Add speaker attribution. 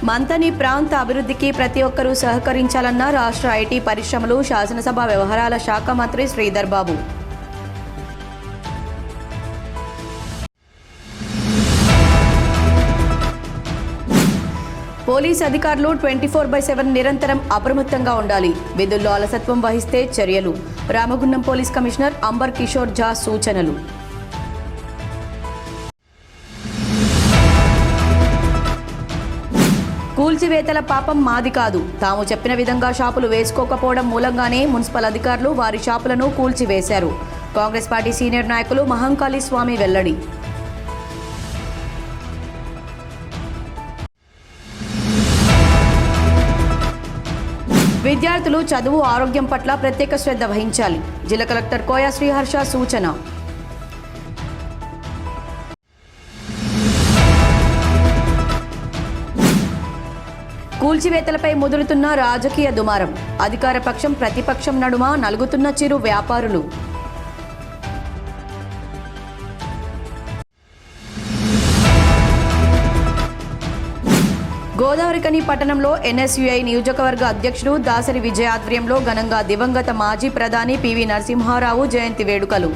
Speaker 1: మంతని ప్రాంత అభివృద్ధికి ప్రతి ఒక్కరూ సహకరించాలన్న రాష్ట్ర ఐటీ పరిశ్రమలు శాసనసభ వ్యవహారాల శాఖ మంత్రి శ్రీధర్ బాబు. పోలీస్ అధికారులు 24/7 నిరంతరం అప్రమత్తంగా ఉండాలి. విధుల్లో అలసత్వం వహిస్తే చర్యలు. రామగుండం పోలీస్ కమిషనర్ అంబర్ కిషోర్ ఝా సూచనలు. కూల్చివేతల పాపం మాది కాదు. తాము చెప్పిన విధంగా షాపులు వేసుకోకపోవడం మూలంగానే మున్సిపల్ అధికారులు వారి షాపులను కూల్చివేశారు. కాంగ్రెస్ పార్టీ సీనియర్ నాయకులు మహంకాళి స్వామి వెల్లడి. విద్యార్థులు చదువు ఆరోగ్యం పట్ల ప్రత్యేక శ్రద్ధ వహించాలి. జిల్లా కలెక్టర్ కోయ శ్రీహర్ష సూచన. కూల్చివేతలపై ముదురుతున్న రాజకీయ దుమారం. అధికార పక్షం ప్రతిపక్షం నడుమ నలుగుతున్న చిరు వ్యాపారులు. గోదావరికని పట్టణంలో ఎన్ఎస్యుఐ నియోజకవర్గ అధ్యక్షుడు దాసరి విజయ ఆధ్వర్యంలో ఘనంగా దివంగత మాజీ ప్రధాని పివి నరసింహారావు జయంతి వేడుకలు.